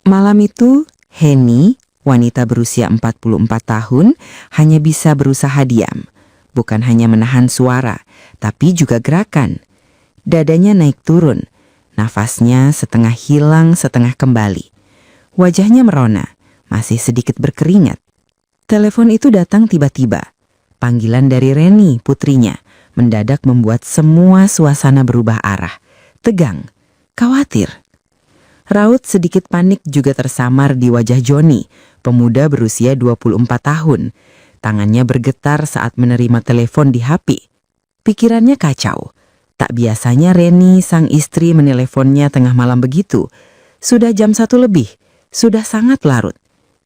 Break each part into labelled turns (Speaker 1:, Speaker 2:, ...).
Speaker 1: Malam itu, Henny, wanita berusia 44 tahun, hanya bisa berusaha diam. Bukan hanya menahan suara, tapi juga gerakan. Dadanya naik turun, nafasnya setengah hilang, setengah kembali. Wajahnya merona, masih sedikit berkeringat. Telepon itu datang tiba-tiba. Panggilan dari Reni, putrinya, mendadak membuat semua suasana berubah arah. Tegang, khawatir. Raut sedikit panik juga tersamar di wajah Johnny, pemuda berusia 24 tahun. Tangannya bergetar saat menerima telepon di HP. Pikirannya kacau. Tak biasanya Reni, sang istri, meneleponnya tengah malam begitu. Sudah jam 1 lebih, sudah sangat larut.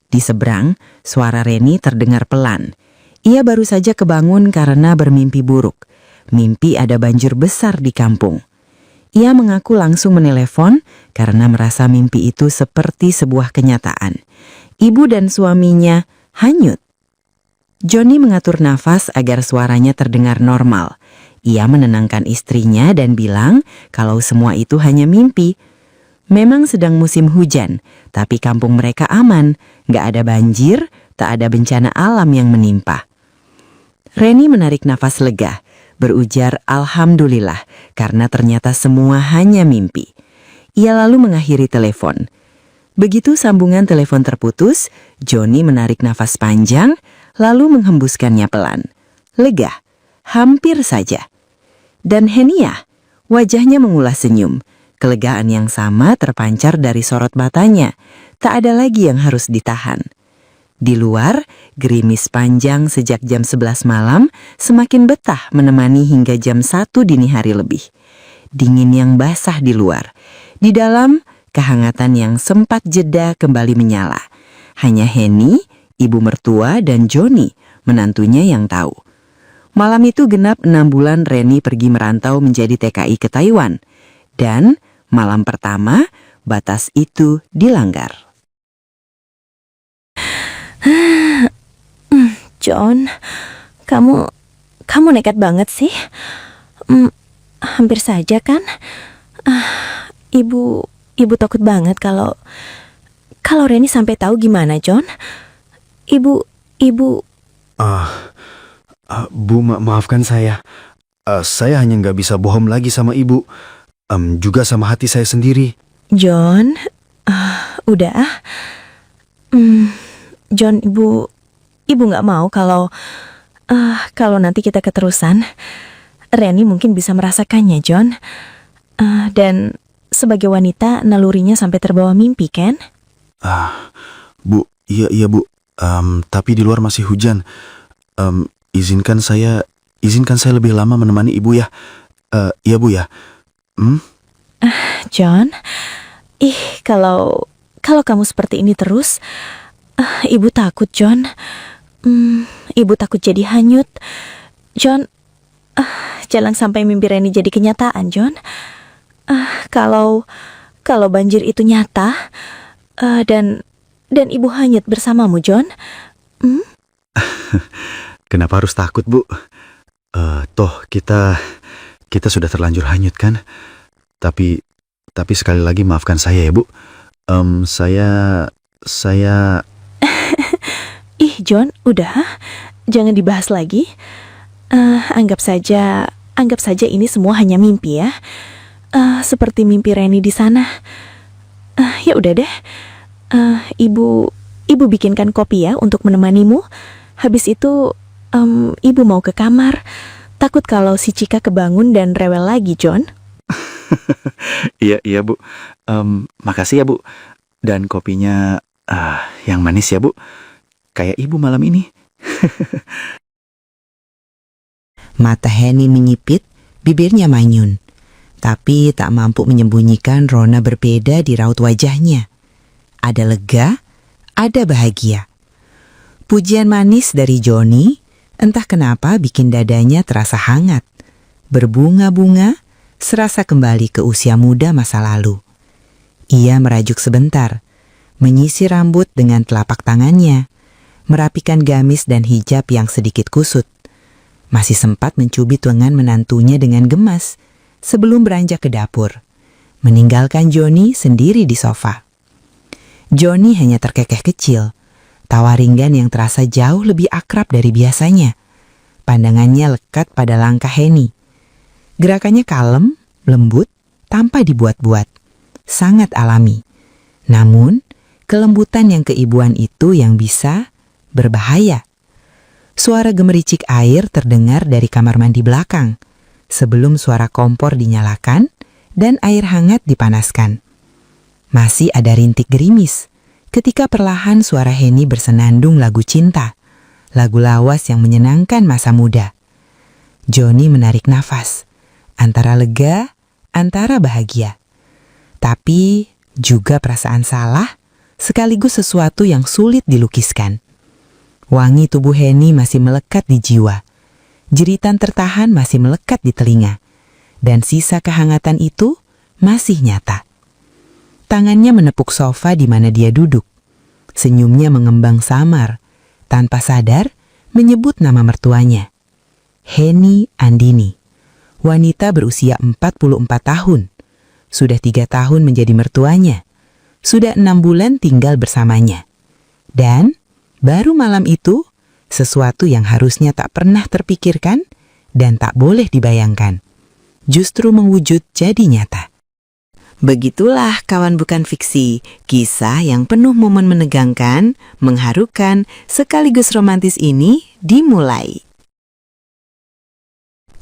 Speaker 1: Di seberang, suara Reni terdengar pelan. Ia baru saja kebangun karena bermimpi buruk. Mimpi ada banjir besar di kampung. Ia mengaku langsung menelepon karena merasa mimpi itu seperti sebuah kenyataan. Ibu dan suaminya hanyut. Johnny mengatur nafas agar suaranya terdengar normal. Ia menenangkan istrinya dan bilang kalau semua itu hanya mimpi. Memang sedang musim hujan, tapi kampung mereka aman. Gak ada banjir, tak ada bencana alam yang menimpa. Reni menarik nafas lega. Berujar alhamdulillah karena ternyata semua hanya mimpi. Ia lalu mengakhiri telepon. Begitu sambungan telepon terputus, Johnny menarik nafas panjang lalu menghembuskannya pelan. Lega, hampir saja. Dan Henia, wajahnya mengulas senyum. Kelegaan yang sama terpancar dari sorot matanya. Tak ada lagi yang harus ditahan. Di luar, gerimis panjang sejak jam 11 malam semakin betah menemani hingga jam 1 dini hari lebih. Dingin yang basah di luar. Di dalam, kehangatan yang sempat jeda kembali menyala. Hanya Henny, ibu mertua, dan Johnny, menantunya yang tahu. Malam itu genap 6 bulan Reni pergi merantau menjadi TKI ke Taiwan. Dan malam pertama, batas itu dilanggar.
Speaker 2: John, kamu nekat banget sih. Hampir saja kan. Ibu takut banget kalau Reni sampai tahu gimana, John. Ibu.
Speaker 3: Bu, maafkan saya. Saya hanya nggak bisa bohong lagi sama ibu. Juga sama hati saya sendiri.
Speaker 2: John, udah. John, ibu nggak mau kalau nanti kita keterusan, Reni mungkin bisa merasakannya, John. Dan sebagai wanita, nalurinya sampai terbawa mimpi, kan?
Speaker 3: Bu, iya Bu. Tapi di luar masih hujan. Izinkan saya lebih lama menemani ibu ya. Iya Bu ya.
Speaker 2: John, kalau kamu seperti ini terus, ibu takut, John. Ibu takut jadi hanyut. John, jangan sampai mimpi Reni jadi kenyataan, John. Kalau banjir itu nyata, dan ibu hanyut bersamamu, John.
Speaker 3: Kenapa harus takut, Bu? Toh kita sudah terlanjur hanyut kan? Tapi sekali lagi maafkan saya ya, Bu. Saya
Speaker 2: John, udah, jangan dibahas lagi. Anggap saja ini semua hanya mimpi ya. Seperti mimpi Reni di sana. Ya udah deh. Ibu bikinkan kopi ya untuk menemanimu. Habis itu ibu mau ke kamar. Takut kalau si Cika kebangun dan rewel lagi, John.
Speaker 3: Iya Bu. Makasih ya Bu. Dan kopinya yang manis ya Bu. Kayak ibu malam ini.
Speaker 1: Mata Henny menyipit, bibirnya manyun. Tapi tak mampu menyembunyikan rona berbeda di raut wajahnya. Ada lega, ada bahagia. Pujian manis dari Johnny, entah kenapa bikin dadanya terasa hangat. Berbunga-bunga, serasa kembali ke usia muda masa lalu. Ia merajuk sebentar, menyisir rambut dengan telapak tangannya, merapikan gamis dan hijab yang sedikit kusut. Masih sempat mencubit lengan menantunya dengan gemas sebelum beranjak ke dapur, meninggalkan Johnny sendiri di sofa. Johnny hanya terkekeh kecil, tawa ringgan yang terasa jauh lebih akrab dari biasanya. Pandangannya lekat pada langkah Henny. Gerakannya kalem, lembut, tanpa dibuat-buat, sangat alami. Namun, kelembutan yang keibuan itu yang bisa berbahaya. Suara gemericik air terdengar dari kamar mandi belakang, sebelum suara kompor dinyalakan dan air hangat dipanaskan. Masih ada rintik gerimis ketika perlahan suara Henny bersenandung lagu cinta, lagu lawas yang menyenangkan masa muda. Johnny menarik nafas, antara lega, antara bahagia. Tapi juga perasaan salah, sekaligus sesuatu yang sulit dilukiskan. Wangi tubuh Henny masih melekat di jiwa. Jeritan tertahan masih melekat di telinga. Dan sisa kehangatan itu masih nyata. Tangannya menepuk sofa di mana dia duduk. Senyumnya mengembang samar, tanpa sadar menyebut nama mertuanya. Henny Andini, wanita berusia 44 tahun. Sudah 3 tahun menjadi mertuanya. Sudah 6 bulan tinggal bersamanya. Dan baru malam itu, sesuatu yang harusnya tak pernah terpikirkan dan tak boleh dibayangkan, justru mewujud jadi nyata. Begitulah Kawan Bukan Fiksi, kisah yang penuh momen menegangkan, mengharukan, sekaligus romantis ini dimulai.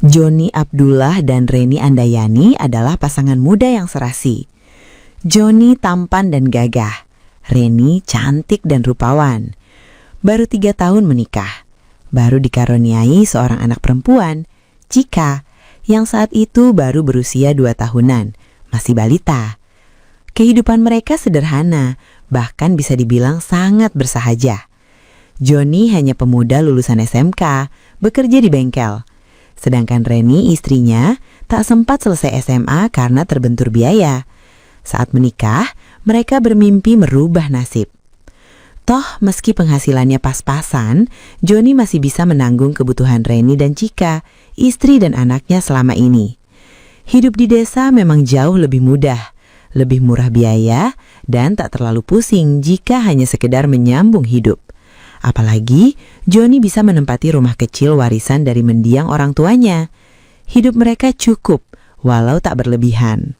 Speaker 1: Johnny Abdullah dan Reni Andayani adalah pasangan muda yang serasi. Johnny tampan dan gagah, Reni cantik dan rupawan. Baru 3 tahun menikah, baru dikaruniai seorang anak perempuan, Cika, yang saat itu baru berusia 2 tahunan, masih balita. Kehidupan mereka sederhana, bahkan bisa dibilang sangat bersahaja. Johnny hanya pemuda lulusan SMK, bekerja di bengkel. Sedangkan Reni, istrinya, tak sempat selesai SMA karena terbentur biaya. Saat menikah, mereka bermimpi merubah nasib. Toh, meski penghasilannya pas-pasan, Johnny masih bisa menanggung kebutuhan Reni dan Cika, istri dan anaknya selama ini. Hidup di desa memang jauh lebih mudah, lebih murah biaya, dan tak terlalu pusing jika hanya sekedar menyambung hidup. Apalagi, Johnny bisa menempati rumah kecil warisan dari mendiang orang tuanya. Hidup mereka cukup, walau tak berlebihan.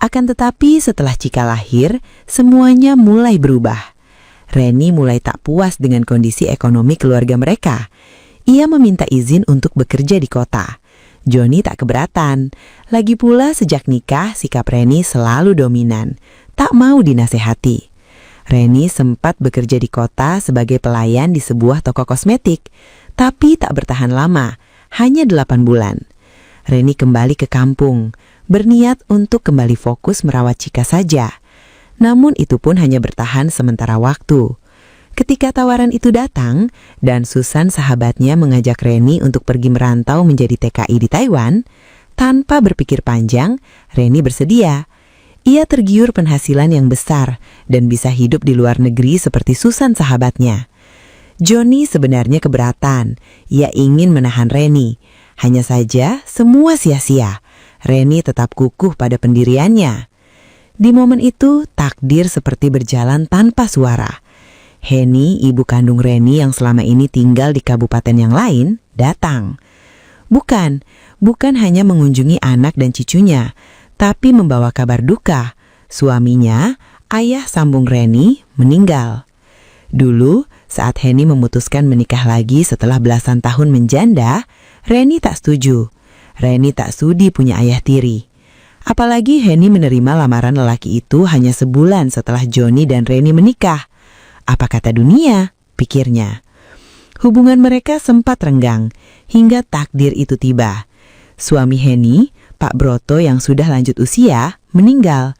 Speaker 1: Akan tetapi setelah Cika lahir, semuanya mulai berubah. Reni mulai tak puas dengan kondisi ekonomi keluarga mereka. Ia meminta izin untuk bekerja di kota. Johnny tak keberatan. Lagi pula sejak nikah, sikap Reni selalu dominan. Tak mau dinasehati. Reni sempat bekerja di kota sebagai pelayan di sebuah toko kosmetik. Tapi tak bertahan lama, hanya 8 bulan. Reni kembali ke kampung, berniat untuk kembali fokus merawat Cika saja. Namun itu pun hanya bertahan sementara waktu. Ketika tawaran itu datang, dan Susan sahabatnya mengajak Reni untuk pergi merantau menjadi TKI di Taiwan, tanpa berpikir panjang, Reni bersedia. Ia tergiur penghasilan yang besar dan bisa hidup di luar negeri seperti Susan sahabatnya. Johnny sebenarnya keberatan. Ia ingin menahan Reni. Hanya saja semua sia-sia. Reni tetap kukuh pada pendiriannya. Di momen itu, takdir seperti berjalan tanpa suara. Henny, ibu kandung Reni yang selama ini tinggal di kabupaten yang lain, datang. Bukan hanya mengunjungi anak dan cucunya, tapi membawa kabar duka. Suaminya, ayah sambung Reni, meninggal. Dulu, saat Henny memutuskan menikah lagi setelah belasan tahun menjanda, Reni tak setuju. Reni tak sudi punya ayah tiri. Apalagi Henny menerima lamaran lelaki itu hanya sebulan setelah Johnny dan Reni menikah. Apa kata dunia? Pikirnya. Hubungan mereka sempat renggang hingga takdir itu tiba. Suami Henny, Pak Broto yang sudah lanjut usia, meninggal.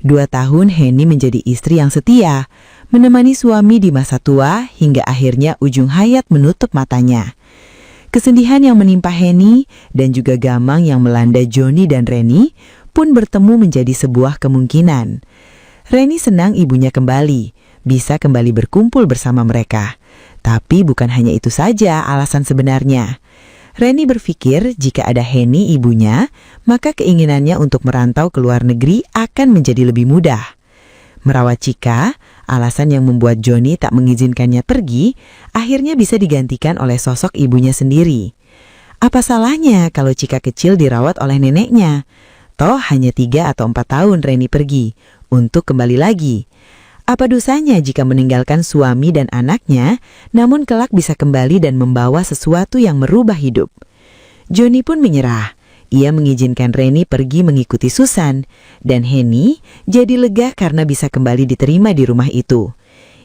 Speaker 1: 2 tahun Henny menjadi istri yang setia, menemani suami di masa tua hingga akhirnya ujung hayat menutup matanya. Kesedihan yang menimpa Henny dan juga gamang yang melanda Johnny dan Reni pun bertemu menjadi sebuah kemungkinan. Reni senang ibunya kembali, bisa kembali berkumpul bersama mereka. Tapi bukan hanya itu saja alasan sebenarnya. Reni berpikir jika ada Henny ibunya, maka keinginannya untuk merantau ke luar negeri akan menjadi lebih mudah. Merawat Chika, alasan yang membuat Johnny tak mengizinkannya pergi, akhirnya bisa digantikan oleh sosok ibunya sendiri. Apa salahnya kalau Chika kecil dirawat oleh neneknya? Toh hanya 3 atau 4 tahun Reni pergi, untuk kembali lagi. Apa dosanya jika meninggalkan suami dan anaknya, namun kelak bisa kembali dan membawa sesuatu yang merubah hidup? Johnny pun menyerah. Ia mengizinkan Reni pergi mengikuti Susan, dan Henny jadi lega karena bisa kembali diterima di rumah itu.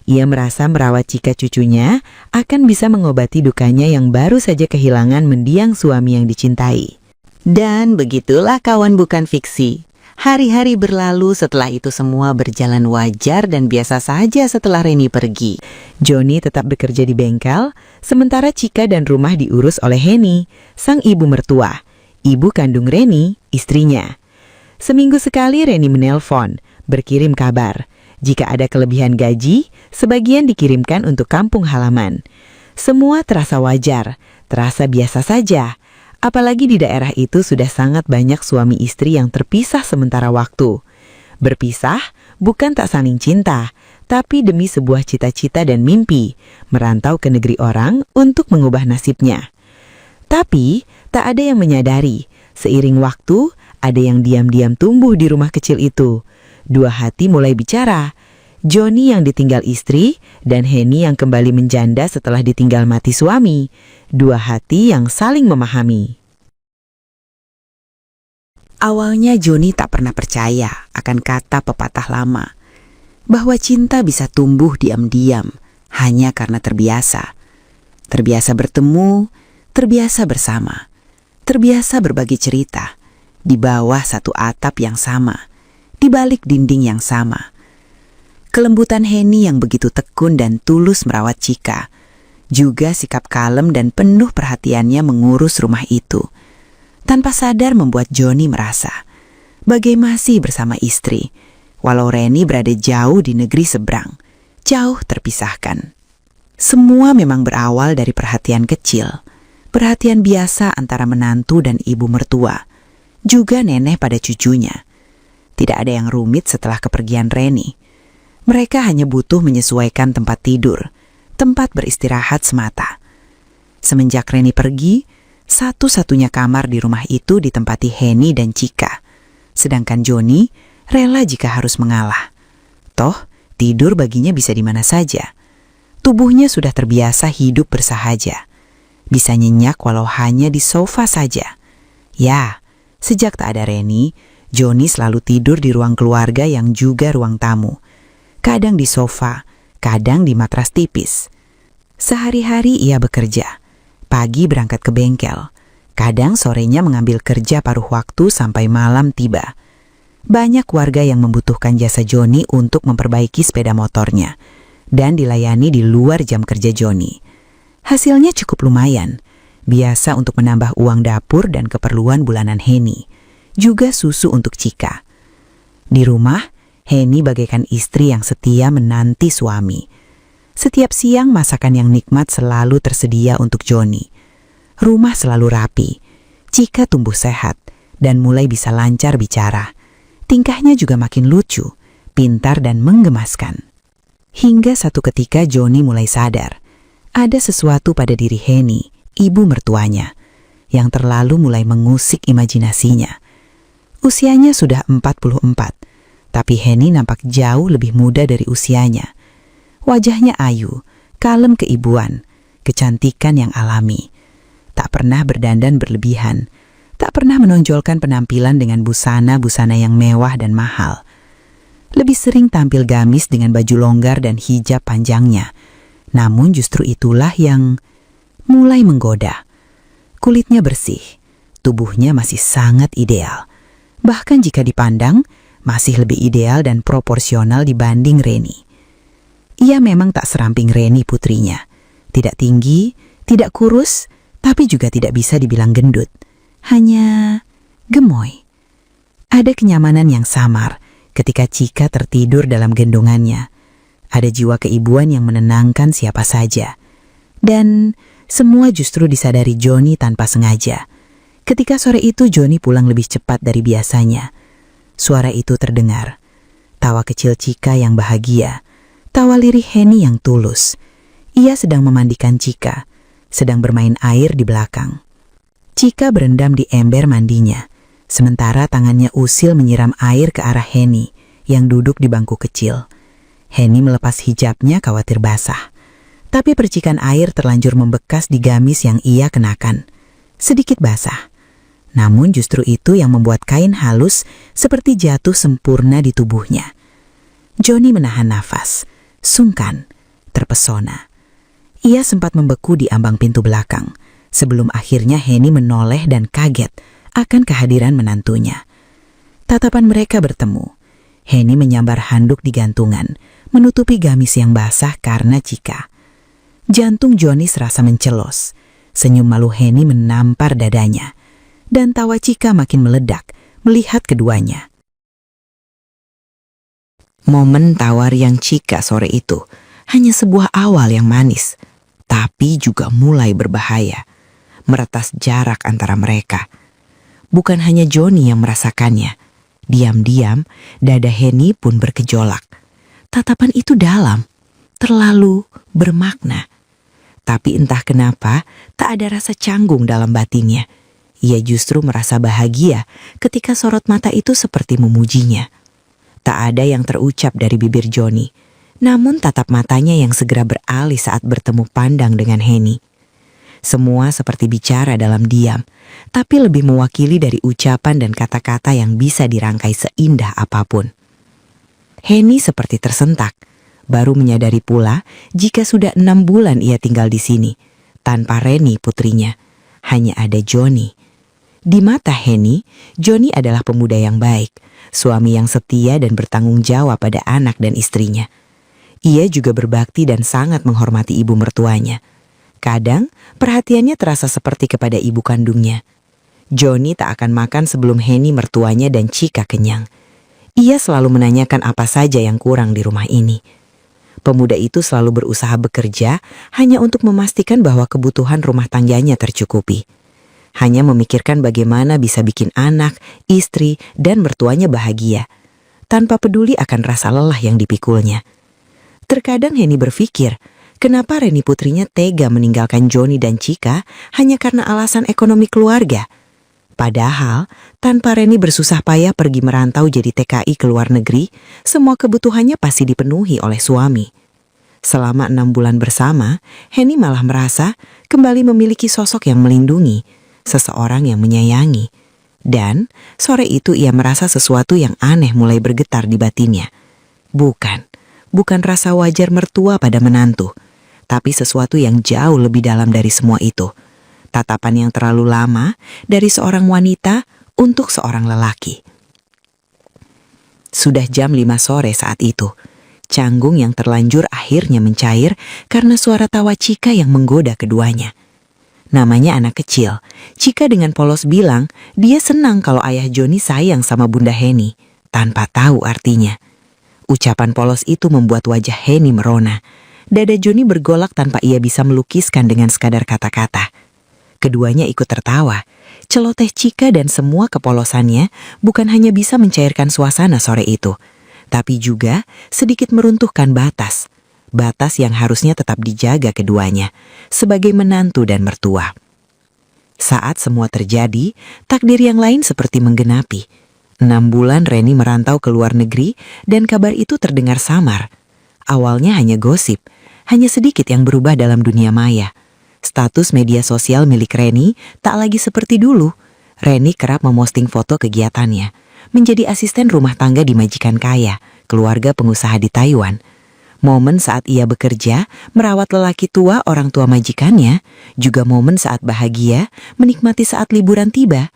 Speaker 1: Ia merasa merawat Chika cucunya akan bisa mengobati dukanya yang baru saja kehilangan mendiang suami yang dicintai. Dan begitulah kawan bukan fiksi. Hari-hari berlalu, setelah itu semua berjalan wajar dan biasa saja setelah Reni pergi. Johnny tetap bekerja di bengkel, sementara Chika dan rumah diurus oleh Henny, sang ibu mertua, ibu kandung Reni, istrinya. Seminggu sekali Reni menelpon, berkirim kabar. Jika ada kelebihan gaji, sebagian dikirimkan untuk kampung halaman. Semua terasa wajar, terasa biasa saja. Apalagi di daerah itu sudah sangat banyak suami istri yang terpisah sementara waktu. Berpisah bukan tak saling cinta, tapi demi sebuah cita-cita dan mimpi, merantau ke negeri orang untuk mengubah nasibnya. Tapi tak ada yang menyadari, seiring waktu ada yang diam-diam tumbuh di rumah kecil itu. Dua hati mulai bicara, Johnny yang ditinggal istri dan Henny yang kembali menjanda setelah ditinggal mati suami. Dua hati yang saling memahami. Awalnya Johnny tak pernah percaya akan kata pepatah lama, bahwa cinta bisa tumbuh diam-diam hanya karena terbiasa. Terbiasa bertemu, terbiasa bersama, terbiasa berbagi cerita, di bawah satu atap yang sama, di balik dinding yang sama. Kelembutan Henny yang begitu tekun dan tulus merawat Chika, juga sikap kalem dan penuh perhatiannya mengurus rumah itu, tanpa sadar membuat Johnny merasa bagai masih bersama istri, walau Reni berada jauh di negeri seberang, jauh terpisahkan. Semua memang berawal dari perhatian kecil, perhatian biasa antara menantu dan ibu mertua, juga nenek pada cucunya. Tidak ada yang rumit setelah kepergian Reni. Mereka hanya butuh menyesuaikan tempat tidur, tempat beristirahat semata. Semenjak Reni pergi, satu-satunya kamar di rumah itu ditempati Henny dan Chika. Sedangkan Johnny rela jika harus mengalah. Toh, tidur baginya bisa di mana saja. Tubuhnya sudah terbiasa hidup bersahaja. Bisa nyenyak walau hanya di sofa saja. Ya, sejak tak ada Reni, Johnny selalu tidur di ruang keluarga yang juga ruang tamu. Kadang di sofa, kadang di matras tipis. Sehari-hari ia bekerja. Pagi berangkat ke bengkel. Kadang sorenya mengambil kerja paruh waktu sampai malam tiba. Banyak warga yang membutuhkan jasa Johnny untuk memperbaiki sepeda motornya dan dilayani di luar jam kerja Johnny. Hasilnya cukup lumayan, biasa untuk menambah uang dapur dan keperluan bulanan Henny, juga susu untuk Chika. Di rumah, Henny bagaikan istri yang setia menanti suami. Setiap siang masakan yang nikmat selalu tersedia untuk Johnny. Rumah selalu rapi, Chika tumbuh sehat dan mulai bisa lancar bicara. Tingkahnya juga makin lucu, pintar dan menggemaskan. Hingga satu ketika Johnny mulai sadar, ada sesuatu pada diri Henny, ibu mertuanya, yang terlalu mulai mengusik imajinasinya. Usianya sudah 44. Tapi Henny nampak jauh lebih muda dari usianya. Wajahnya ayu, kalem keibuan, kecantikan yang alami. Tak pernah berdandan berlebihan, tak pernah menonjolkan penampilan dengan busana-busana yang mewah dan mahal. Lebih sering tampil gamis dengan baju longgar dan hijab panjangnya. Namun justru itulah yang mulai menggoda. Kulitnya bersih, tubuhnya masih sangat ideal. Bahkan jika dipandang, masih lebih ideal dan proporsional dibanding Reni. Ia memang tak seramping Reni putrinya. Tidak tinggi, tidak kurus, tapi juga tidak bisa dibilang gendut. Hanya gemoy. Ada kenyamanan yang samar ketika Chika tertidur dalam gendongannya. Ada jiwa keibuan yang menenangkan siapa saja. Dan Semua justru disadari Johnny tanpa sengaja. Ketika sore itu Johnny pulang lebih cepat dari biasanya. Suara itu terdengar. Tawa kecil Chika yang bahagia. Tawa lirih Henny yang tulus. Ia sedang memandikan Chika, sedang bermain air di belakang. Chika berendam di ember mandinya, sementara tangannya usil menyiram air ke arah Henny yang duduk di bangku kecil. Henny melepas hijabnya khawatir basah. Tapi percikan air terlanjur membekas di gamis yang ia kenakan. Sedikit basah. Namun justru itu yang membuat kain halus seperti jatuh sempurna di tubuhnya. Johnny menahan nafas, sungkan, terpesona. Ia sempat membeku di ambang pintu belakang, sebelum akhirnya Henny menoleh dan kaget akan kehadiran menantunya. Tatapan mereka bertemu. Henny menyambar handuk di gantungan, menutupi gamis yang basah karena Chika. Jantung Johnny serasa mencelos. Senyum malu Henny menampar dadanya. Dan tawa Chika makin meledak melihat keduanya. Momen tawar yang Chika sore itu hanya sebuah awal yang manis, tapi juga mulai berbahaya, meretas jarak antara mereka. Bukan hanya Johnny yang merasakannya, diam-diam dada Henny pun bergejolak. Tatapan itu dalam, terlalu bermakna. Tapi entah kenapa tak ada rasa canggung dalam batinnya. Ia justru merasa bahagia ketika sorot mata itu seperti memujinya. Tak ada yang terucap dari bibir Johnny, namun tatap matanya yang segera beralih saat bertemu pandang dengan Henny. Semua seperti bicara dalam diam, tapi lebih mewakili dari ucapan dan kata-kata yang bisa dirangkai seindah apapun. Henny seperti tersentak, baru menyadari pula jika sudah 6 bulan ia tinggal di sini, tanpa Reni putrinya, hanya ada Johnny. Di mata Henny, Johnny adalah pemuda yang baik, suami yang setia dan bertanggung jawab pada anak dan istrinya. Ia juga berbakti dan sangat menghormati ibu mertuanya. Kadang, perhatiannya terasa seperti kepada ibu kandungnya. Johnny tak akan makan sebelum Henny mertuanya dan Chika kenyang. Ia selalu menanyakan apa saja yang kurang di rumah ini. Pemuda itu selalu berusaha bekerja hanya untuk memastikan bahwa kebutuhan rumah tangganya tercukupi. Hanya memikirkan bagaimana bisa bikin anak, istri, dan mertuanya bahagia, tanpa peduli akan rasa lelah yang dipikulnya. Terkadang Henny berpikir, kenapa Reni putrinya tega meninggalkan Johnny dan Chika hanya karena alasan ekonomi keluarga. Padahal, tanpa Reni bersusah payah pergi merantau jadi TKI ke luar negeri, semua kebutuhannya pasti dipenuhi oleh suami. Selama 6 bulan bersama, Henny malah merasa kembali memiliki sosok yang melindungi, seseorang yang menyayangi. Dan sore itu ia merasa sesuatu yang aneh mulai bergetar di batinnya. Bukan rasa wajar mertua pada menantu, tapi sesuatu yang jauh lebih dalam dari semua itu. Tatapan yang terlalu lama dari seorang wanita untuk seorang lelaki. Sudah jam 5 sore saat itu. Canggung yang terlanjur akhirnya mencair karena suara tawa Chika yang menggoda keduanya. Namanya anak kecil. Chika dengan polos bilang dia senang kalau ayah Johnny sayang sama Bunda Henny, tanpa tahu artinya. Ucapan polos itu membuat wajah Henny merona. Dada Johnny bergolak tanpa ia bisa melukiskan dengan sekadar kata-kata. Keduanya ikut tertawa. Celoteh Chika dan semua kepolosannya bukan hanya bisa mencairkan suasana sore itu, tapi juga sedikit meruntuhkan batas. Batas yang harusnya tetap dijaga keduanya, sebagai menantu dan mertua. Saat semua terjadi, takdir yang lain seperti menggenapi. 6 bulan Reni merantau ke luar negeri dan kabar itu terdengar samar. Awalnya hanya gosip, hanya sedikit yang berubah dalam dunia maya. Status media sosial milik Reni tak lagi seperti dulu. Reni kerap memosting foto kegiatannya, menjadi asisten rumah tangga di majikan kaya, keluarga pengusaha di Taiwan. Momen saat ia bekerja, merawat lelaki tua orang tua majikannya, juga momen saat bahagia, menikmati saat liburan tiba.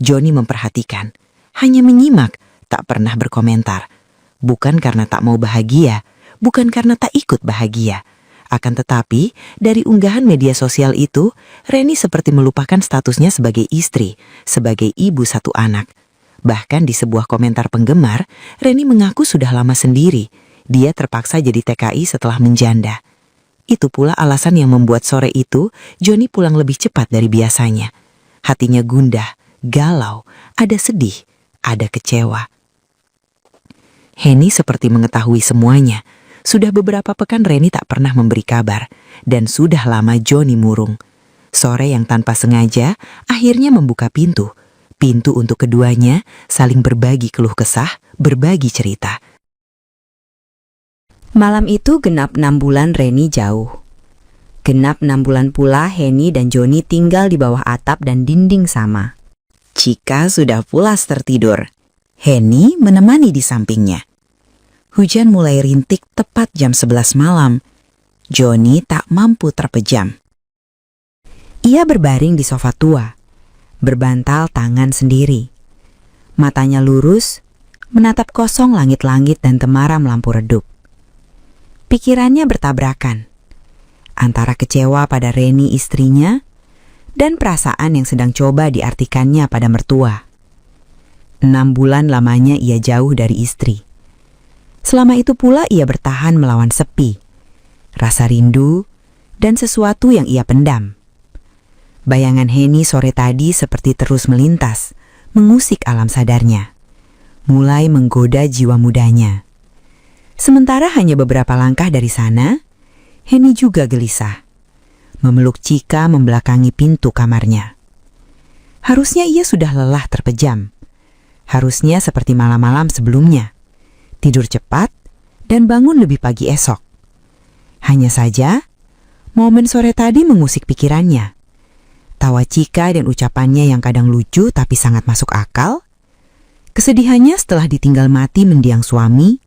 Speaker 1: Johnny memperhatikan, hanya menyimak, tak pernah berkomentar. Bukan karena tak mau bahagia, bukan karena tak ikut bahagia. Akan tetapi, dari unggahan media sosial itu, Reni seperti melupakan statusnya sebagai istri, sebagai ibu 1 anak. Bahkan di sebuah komentar penggemar, Reni mengaku sudah lama sendiri. Dia terpaksa jadi TKI setelah menjanda. Itu pula alasan yang membuat sore itu Johnny pulang lebih cepat dari biasanya. Hatinya gundah, galau, ada sedih, ada kecewa. Henny seperti mengetahui semuanya. Sudah beberapa pekan Reni tak pernah memberi kabar, dan sudah lama Johnny murung. Sore yang tanpa sengaja akhirnya membuka pintu. Pintu untuk keduanya saling berbagi keluh kesah, berbagi cerita.
Speaker 4: Malam itu genap 6 bulan Reni jauh. Genap 6 bulan pula Henny dan Johnny tinggal di bawah atap dan dinding sama.
Speaker 1: Cika sudah pulas tertidur. Henny menemani di sampingnya. Hujan mulai rintik tepat jam 11 malam. Johnny tak mampu terpejam. Ia berbaring di sofa tua, berbantal tangan sendiri. Matanya lurus, menatap kosong langit-langit dan temaram lampu redup. Pikirannya bertabrakan antara kecewa pada Reni istrinya dan perasaan yang sedang coba diartikannya pada mertua. 6 bulan lamanya ia jauh dari istri. Selama itu pula ia bertahan melawan sepi, rasa rindu, dan sesuatu yang ia pendam. Bayangan Henny sore tadi seperti terus melintas, mengusik alam sadarnya, mulai menggoda jiwa mudanya. Sementara hanya beberapa langkah dari sana, Henny juga gelisah, memeluk Cika membelakangi pintu kamarnya. Harusnya ia sudah lelah terpejam. Harusnya seperti malam-malam sebelumnya, tidur cepat dan bangun lebih pagi esok. Hanya saja, momen sore tadi mengusik pikirannya. Tawa Cika dan ucapannya yang kadang lucu tapi sangat masuk akal. Kesedihannya setelah ditinggal mati mendiang suami,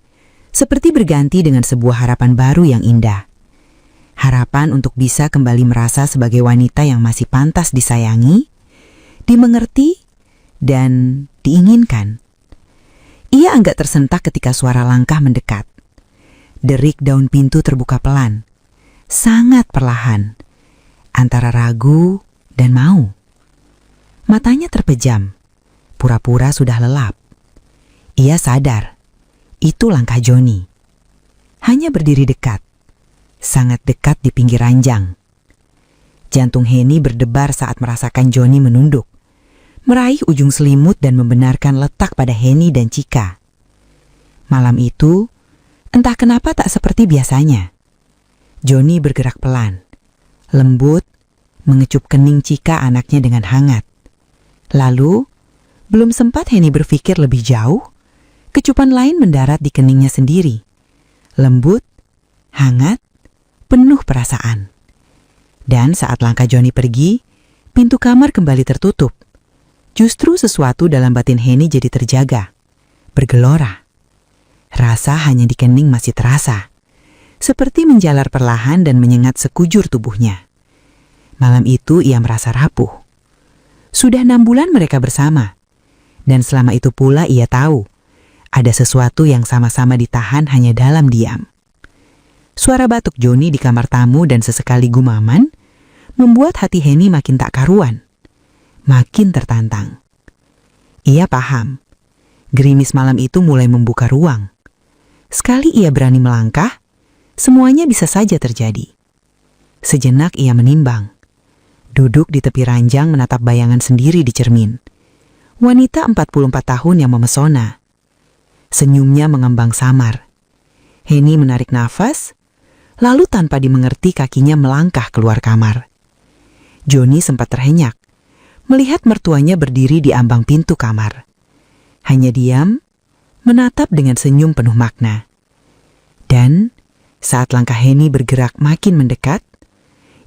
Speaker 1: seperti berganti dengan sebuah harapan baru yang indah. Harapan untuk bisa kembali merasa sebagai wanita yang masih pantas disayangi, dimengerti, dan diinginkan. Ia agak tersentak ketika suara langkah mendekat. Derik daun pintu terbuka pelan, sangat perlahan, antara ragu dan mau. Matanya terpejam, pura-pura sudah lelap. Ia sadar, itu langkah Johnny. Hanya berdiri dekat, sangat dekat di pinggir ranjang. Jantung Henny berdebar saat merasakan Johnny menunduk, meraih ujung selimut dan membenarkan letak pada Henny dan Cika. Malam itu, entah kenapa tak seperti biasanya. Johnny bergerak pelan, lembut, mengecup kening Cika anaknya dengan hangat. Lalu, belum sempat Henny berpikir lebih jauh, kecupan lain mendarat di keningnya sendiri. Lembut, hangat, penuh perasaan. Dan saat langkah Johnny pergi, pintu kamar kembali tertutup. Justru sesuatu dalam batin Henny jadi terjaga, bergelora. Rasa hanya di kening masih terasa, seperti menjalar perlahan dan menyengat sekujur tubuhnya. Malam itu ia merasa rapuh. Sudah 6 bulan mereka bersama, dan selama itu pula ia tahu ada sesuatu yang sama-sama ditahan hanya dalam diam. Suara batuk Johnny di kamar tamu dan sesekali gumaman membuat hati Henny makin tak karuan, makin tertantang. Ia paham, gerimis malam itu mulai membuka ruang. Sekali ia berani melangkah, semuanya bisa saja terjadi. Sejenak ia menimbang, duduk di tepi ranjang menatap bayangan sendiri di cermin. Wanita 44 tahun yang memesona. Senyumnya mengembang samar. Henny menarik nafas, lalu tanpa dimengerti kakinya melangkah keluar kamar. Johnny sempat terhenyak, melihat mertuanya berdiri di ambang pintu kamar. Hanya diam, menatap dengan senyum penuh makna. Dan saat langkah Henny bergerak makin mendekat,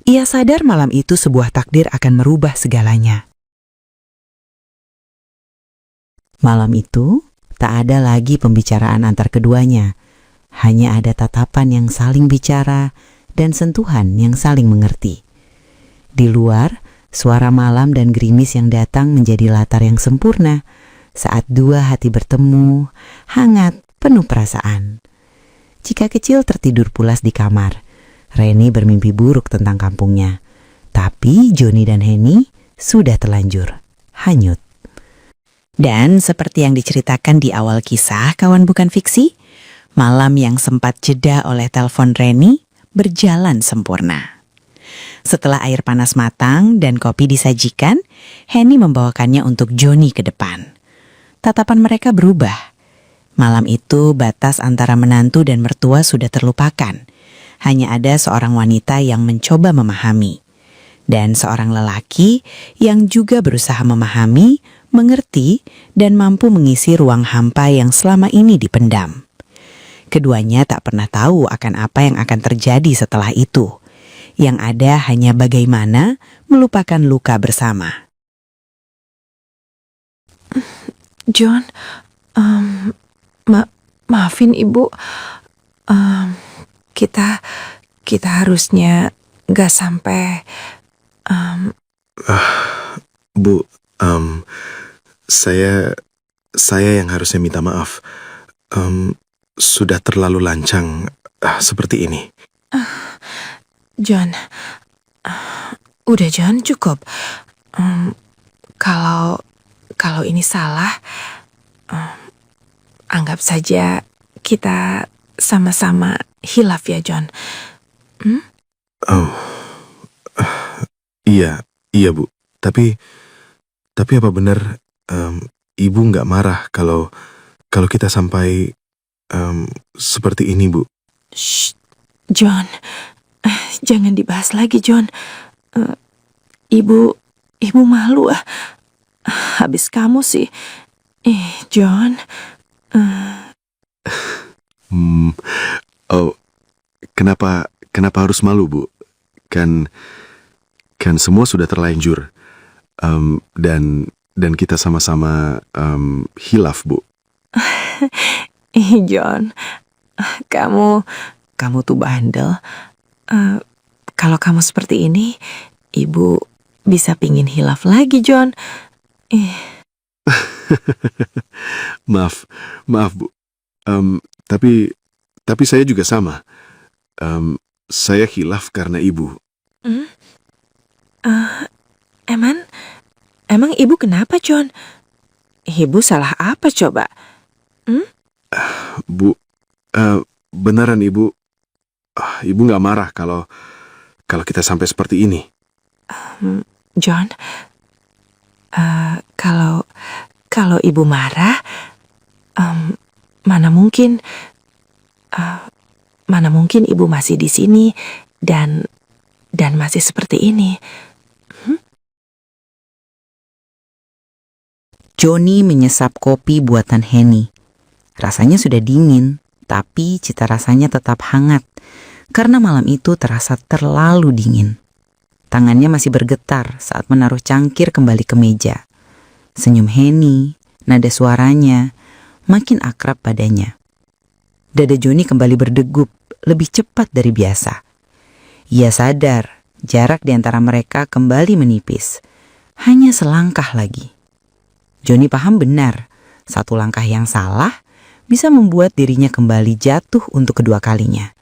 Speaker 1: ia sadar malam itu sebuah takdir akan merubah segalanya. Malam itu, tak ada lagi pembicaraan antar keduanya. Hanya ada tatapan yang saling bicara dan sentuhan yang saling mengerti. Di luar, suara malam dan gerimis yang datang menjadi latar yang sempurna saat dua hati bertemu, hangat, penuh perasaan. Cika kecil tertidur pulas di kamar. Reni bermimpi buruk tentang kampungnya. Tapi Johnny dan Henny sudah terlanjur hanyut. Dan seperti yang diceritakan di awal kisah Kawan Bukan Fiksi, malam yang sempat jeda oleh telepon Reni berjalan sempurna. Setelah air panas matang dan kopi disajikan, Henny membawakannya untuk Johnny ke depan. Tatapan mereka berubah. Malam itu batas antara menantu dan mertua sudah terlupakan. Hanya ada seorang wanita yang mencoba memahami. Dan seorang lelaki yang juga berusaha memahami, mengerti, dan mampu mengisi ruang hampa yang selama ini dipendam. Keduanya tak pernah tahu akan apa yang akan terjadi setelah itu. Yang ada hanya bagaimana melupakan luka bersama.
Speaker 2: John, maafin Ibu. Kita harusnya gak sampai...
Speaker 5: Bu, saya yang harusnya minta maaf. Sudah terlalu lancang seperti ini.
Speaker 2: John, udah John, cukup. Kalau ini salah, anggap saja kita sama-sama hilaf ya, John.
Speaker 5: Iya Bu. Tapi apa benar Ibu nggak marah kalau kita sampai seperti ini, Bu?
Speaker 2: Shh, John, jangan dibahas lagi, John. Ibu malu. Habis kamu sih. John.
Speaker 5: Kenapa harus malu, Bu? Kan semua sudah terlanjur. Dan kita sama-sama hilaf, Bu.
Speaker 2: John, kamu tuh bandel. Kalau kamu seperti ini, Ibu bisa pingin hilaf lagi, John.
Speaker 5: Maaf, Bu. Tapi saya juga sama. Saya hilaf karena Ibu.
Speaker 2: Emang Ibu kenapa, John? Ibu salah apa coba?
Speaker 5: Bu, beneran Ibu nggak marah kalau kita sampai seperti ini.
Speaker 2: John, kalau Ibu marah, mana mungkin Ibu masih di sini dan masih seperti ini.
Speaker 1: Johnny menyesap kopi buatan Henny. Rasanya sudah dingin, tapi cita rasanya tetap hangat karena malam itu terasa terlalu dingin. Tangannya masih bergetar saat menaruh cangkir kembali ke meja. Senyum Henny, nada suaranya, makin akrab padanya. Dada Johnny kembali berdegup, lebih cepat dari biasa. Ia sadar jarak di antara mereka kembali menipis. Hanya selangkah lagi. Johnny paham benar, satu langkah yang salah bisa membuat dirinya kembali jatuh untuk kedua kalinya.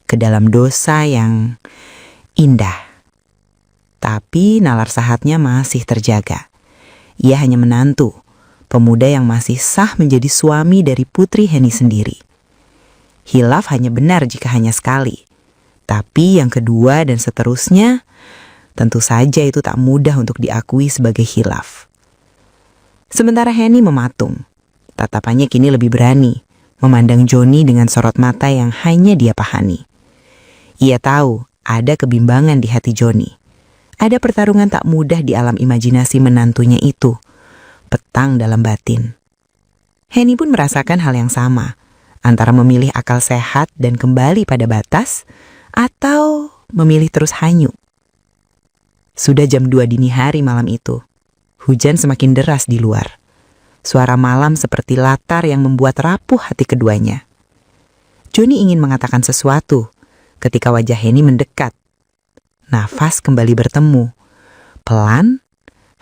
Speaker 1: Ke dalam dosa yang indah. Tapi nalar sahatnya masih terjaga. Ia hanya menantu, pemuda yang masih sah menjadi suami dari putri Henny sendiri. Hilaf hanya benar jika hanya sekali. Tapi yang kedua dan seterusnya, tentu saja itu tak mudah untuk diakui sebagai hilaf. Sementara Henny mematung. Tatapannya kini lebih berani, memandang Johnny dengan sorot mata yang hanya dia pahami. Ia tahu ada kebimbangan di hati Johnny. Ada pertarungan tak mudah di alam imajinasi menantunya itu. Petang dalam batin. Henny pun merasakan hal yang sama. Antara memilih akal sehat dan kembali pada batas, atau memilih terus hanyut. Sudah jam 2 dini hari malam itu. Hujan semakin deras di luar. Suara malam seperti latar yang membuat rapuh hati keduanya. Johnny ingin mengatakan sesuatu ketika wajah Henny mendekat. Nafas kembali bertemu. Pelan,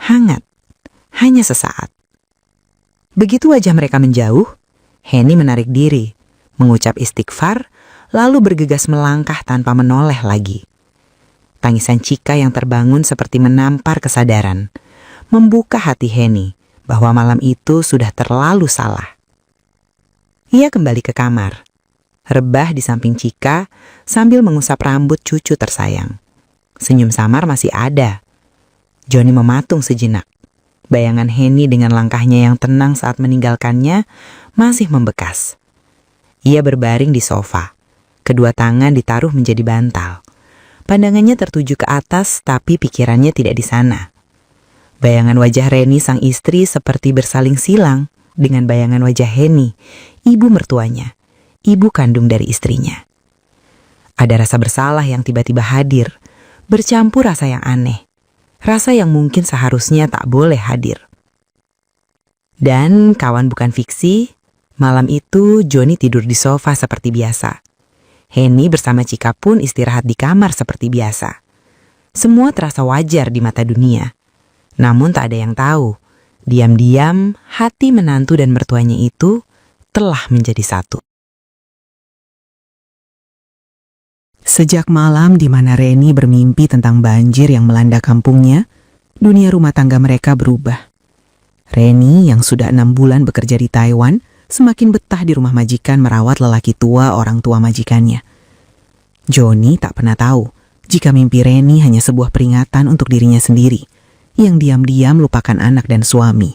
Speaker 1: hangat, hanya sesaat. Begitu wajah mereka menjauh, Henny menarik diri, mengucap istighfar, lalu bergegas melangkah tanpa menoleh lagi. Tangisan Chika yang terbangun seperti menampar kesadaran, membuka hati Henny bahwa malam itu sudah terlalu salah. Ia kembali ke kamar. rebah di samping Chika sambil mengusap rambut cucu tersayang. Senyum samar masih ada. Johnny mematung sejenak. Bayangan Henny dengan langkahnya yang tenang saat meninggalkannya masih membekas. Ia berbaring di sofa. Kedua tangan ditaruh menjadi bantal. Pandangannya tertuju ke atas tapi pikirannya tidak di sana. Bayangan wajah Reni sang istri seperti bersaling silang dengan bayangan wajah Henny, ibu mertuanya, ibu kandung dari istrinya. Ada rasa bersalah yang tiba-tiba hadir, bercampur rasa yang aneh. Rasa yang mungkin seharusnya tak boleh hadir. Dan kawan bukan fiksi, malam itu Johnny tidur di sofa seperti biasa. Henny bersama Chika pun istirahat di kamar seperti biasa. Semua terasa wajar di mata dunia. Namun tak ada yang tahu, diam-diam hati menantu dan mertuanya itu telah menjadi satu. Sejak malam di mana Reni bermimpi tentang banjir yang melanda kampungnya, dunia rumah tangga mereka berubah. Reni yang sudah 6 bulan bekerja di Taiwan, semakin betah di rumah majikan merawat lelaki tua orang tua majikannya. Johnny tak pernah tahu jika mimpi Reni hanya sebuah peringatan untuk dirinya sendiri, yang diam-diam lupakan anak dan suami.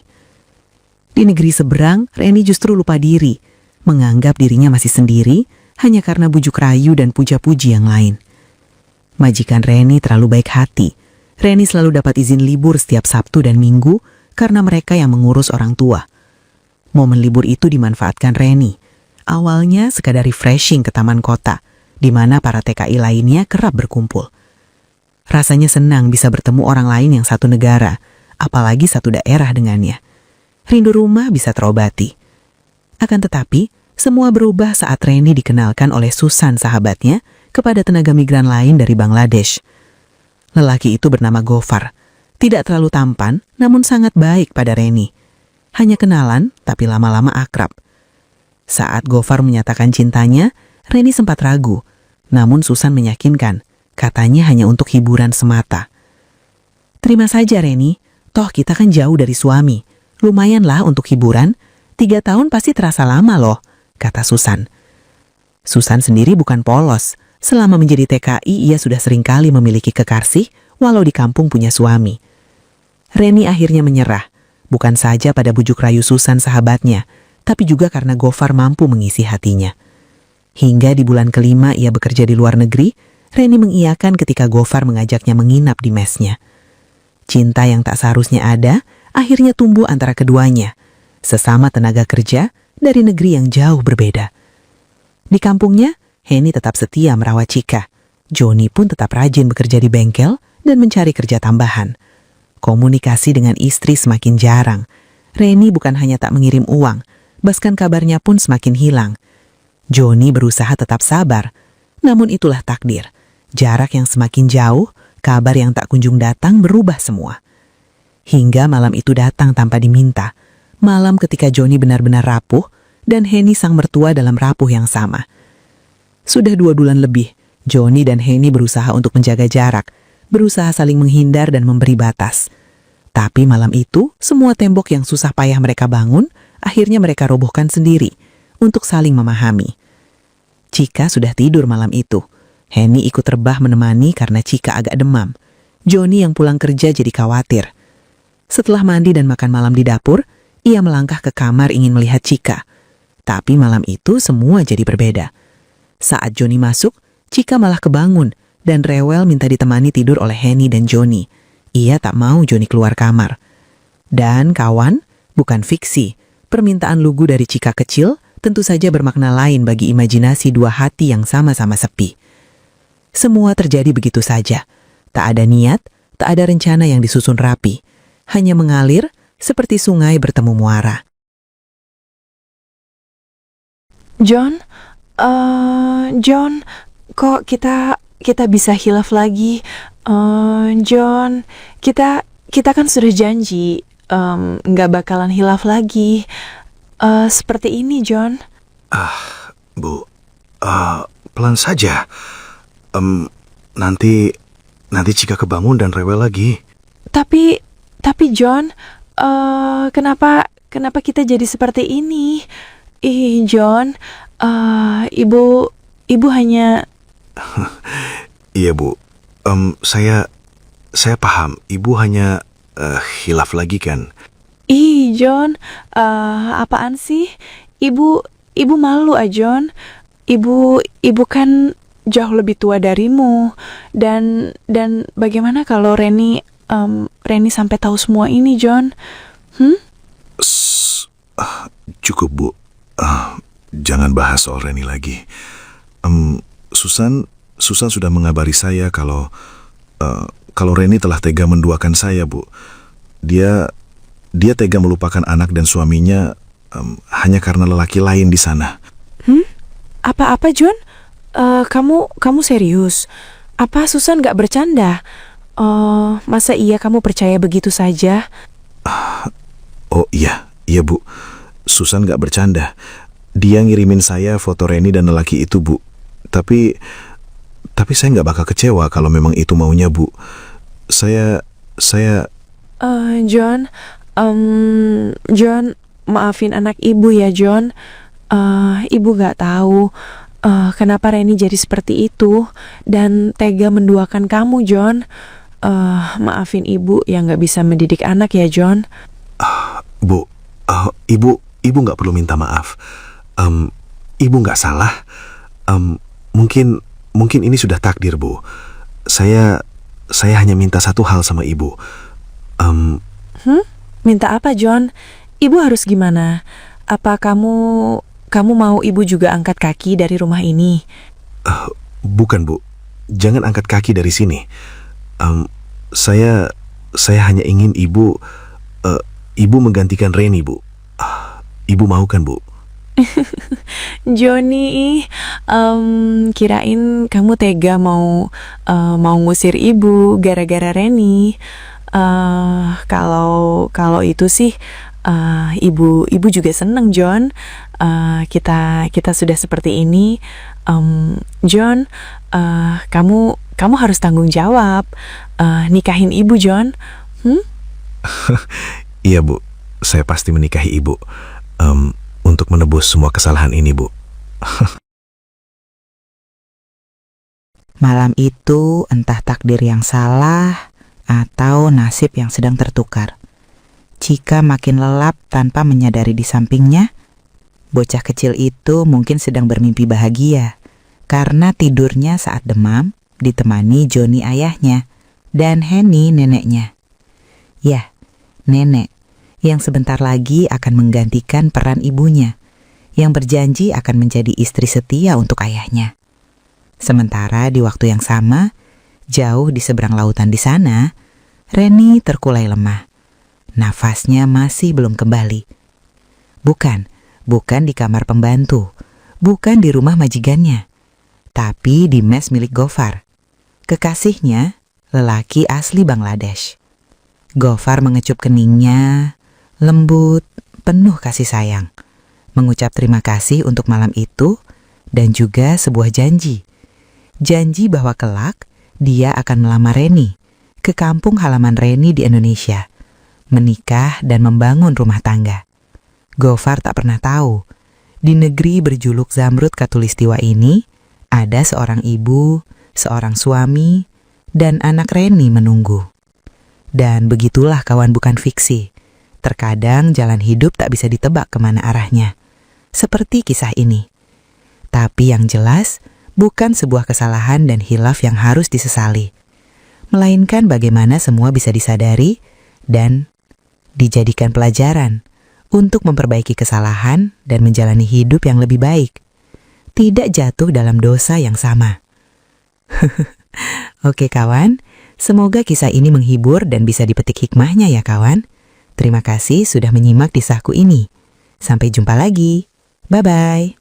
Speaker 1: Di negeri seberang, Reni justru lupa diri, menganggap dirinya masih sendiri, hanya karena bujuk rayu dan puja-puji yang lain. Majikan Reni terlalu baik hati. Reni selalu dapat izin libur setiap Sabtu dan Minggu karena mereka yang mengurus orang tua. Momen libur itu dimanfaatkan Reni. Awalnya sekadar refreshing ke taman kota, di mana para TKI lainnya kerap berkumpul. Rasanya senang bisa bertemu orang lain yang satu negara, apalagi satu daerah dengannya. Rindu rumah bisa terobati. Akan tetapi, semua berubah saat Reni dikenalkan oleh Susan sahabatnya kepada tenaga migran lain dari Bangladesh. Lelaki itu bernama Gofar. Tidak terlalu tampan, namun sangat baik pada Reni. Hanya kenalan, tapi lama-lama akrab. Saat Gofar menyatakan cintanya, Reni sempat ragu. Namun Susan meyakinkan, katanya hanya untuk hiburan semata. Terima saja Reni, toh kita kan jauh dari suami. Lumayanlah untuk hiburan, 3 tahun pasti terasa lama loh, kata Susan. Susan sendiri bukan polos. Selama menjadi TKI, ia sudah seringkali memiliki kekasih, walau di kampung punya suami. Reni akhirnya menyerah, bukan saja pada bujuk rayu Susan sahabatnya, tapi juga karena Gofar mampu mengisi hatinya. Hingga di bulan kelima ia bekerja di luar negeri, Reni mengiyakan ketika Gofar mengajaknya menginap di mesnya. Cinta yang tak seharusnya ada, akhirnya tumbuh antara keduanya, sesama tenaga kerja dari negeri yang jauh berbeda. Di kampungnya, Henny tetap setia merawat Chika. Johnny pun tetap rajin bekerja di bengkel dan mencari kerja tambahan. Komunikasi dengan istri semakin jarang. Reni bukan hanya tak mengirim uang, bahkan kabarnya pun semakin hilang. Johnny berusaha tetap sabar, namun itulah takdir. Jarak yang semakin jauh, kabar yang tak kunjung datang berubah semua. Hingga malam itu datang tanpa diminta. Malam ketika Johnny benar-benar rapuh dan Henny sang mertua dalam rapuh yang sama. Sudah 2 bulan lebih, Johnny dan Henny berusaha untuk menjaga jarak, berusaha saling menghindar dan memberi batas. Tapi malam itu, semua tembok yang susah payah mereka bangun, akhirnya mereka robohkan sendiri untuk saling memahami. Chika sudah tidur malam itu. Henny ikut rebah menemani karena Chika agak demam. Johnny yang pulang kerja jadi khawatir. Setelah mandi dan makan malam di dapur, ia melangkah ke kamar ingin melihat Chika. Tapi malam itu semua jadi berbeda. Saat Johnny masuk, Chika malah kebangun dan rewel minta ditemani tidur oleh Henny dan Johnny. Ia tak mau Johnny keluar kamar. Dan kawan, bukan fiksi. Permintaan lugu dari Chika kecil tentu saja bermakna lain bagi imajinasi dua hati yang sama-sama sepi. Semua terjadi begitu saja. Tak ada niat, tak ada rencana yang disusun rapi. Hanya mengalir seperti sungai bertemu muara.
Speaker 2: John, kok kita bisa hilaf lagi? John, kita kan sudah janji nggak bakalan hilaf lagi. Seperti ini, John.
Speaker 3: Bu, pelan saja. Nanti Chika kebangun dan rewel lagi.
Speaker 2: Tapi John, kenapa kita jadi seperti ini? John, Ibu hanya...
Speaker 5: Iya, Bu. Saya paham. Ibu hanya hilaf lagi kan?
Speaker 2: Ih, John, apaan sih? Ibu malu, John. Ibu kan jauh lebih tua darimu. Dan bagaimana kalau Reni sampai tahu semua ini, John?
Speaker 5: Cukup, Bu. Jangan bahas soal Reni lagi. Susan sudah mengabari saya kalau Reni telah tega menduakan saya, Bu. Dia tega melupakan anak dan suaminya hanya karena lelaki lain di sana.
Speaker 2: Apa-apa, John? Kamu serius? Apa Susan gak bercanda? Masa iya kamu percaya begitu saja?
Speaker 5: Oh iya, Bu. Susan gak bercanda. Dia ngirimin saya foto Reni dan lelaki itu, Bu. Tapi saya nggak bakal kecewa kalau memang itu maunya, Bu. Saya...
Speaker 2: John, maafin anak ibu ya, John. Ibu gak tahu kenapa Reni jadi seperti itu dan tega menduakan kamu, John. Maafin ibu yang gak bisa mendidik anak ya, John.
Speaker 5: Bu, ibu nggak perlu minta maaf. Ibu nggak salah. Mungkin ini sudah takdir, Bu. Saya hanya minta satu hal sama ibu.
Speaker 2: Minta apa, John? Ibu harus gimana? Apa kamu mau ibu juga angkat kaki dari rumah ini?
Speaker 5: Bukan, Bu. Jangan angkat kaki dari sini. Saya hanya ingin ibu menggantikan Reni, Bu. Ibu mau kan, Bu?
Speaker 2: Johnny, kirain kamu tega mau ngusir ibu gara-gara Reni. Kalau itu sih, ibu juga seneng, John. Kita sudah seperti ini. John, kamu harus tanggung jawab. Nikahin ibu, John.
Speaker 5: Iya, Bu. Saya pasti menikahi ibu. Untuk menebus semua kesalahan ini, Bu.
Speaker 1: Malam itu entah takdir yang salah atau nasib yang sedang tertukar. Cika makin lelap tanpa menyadari di sampingnya, bocah kecil itu mungkin sedang bermimpi bahagia karena tidurnya saat demam ditemani Johnny ayahnya dan Henny neneknya. Ya, nenek yang sebentar lagi akan menggantikan peran ibunya, yang berjanji akan menjadi istri setia untuk ayahnya. Sementara di waktu yang sama, jauh di seberang lautan di sana, Reni terkulai lemah. Nafasnya masih belum kembali. Bukan di kamar pembantu, bukan di rumah majigannya, tapi di mes milik Gofar, kekasihnya, lelaki asli Bangladesh. Gofar mengecup keningnya, lembut, penuh kasih sayang, mengucap terima kasih untuk malam itu dan juga sebuah janji. Janji bahwa kelak dia akan melamar Reni ke kampung halaman Reni di Indonesia, menikah dan membangun rumah tangga. Gofar tak pernah tahu, di negeri berjuluk Zamrud Khatulistiwa ini ada seorang ibu, seorang suami, dan anak Reni menunggu. Dan begitulah kawan bukan fiksi. Terkadang jalan hidup tak bisa ditebak kemana arahnya. Seperti kisah ini. Tapi yang jelas, bukan sebuah kesalahan dan hilaf yang harus disesali. Melainkan bagaimana semua bisa disadari dan dijadikan pelajaran untuk memperbaiki kesalahan dan menjalani hidup yang lebih baik. Tidak jatuh dalam dosa yang sama. Oke kawan, semoga kisah ini menghibur dan bisa dipetik hikmahnya ya kawan. Terima kasih sudah menyimak kisahku ini. Sampai jumpa lagi. Bye-bye.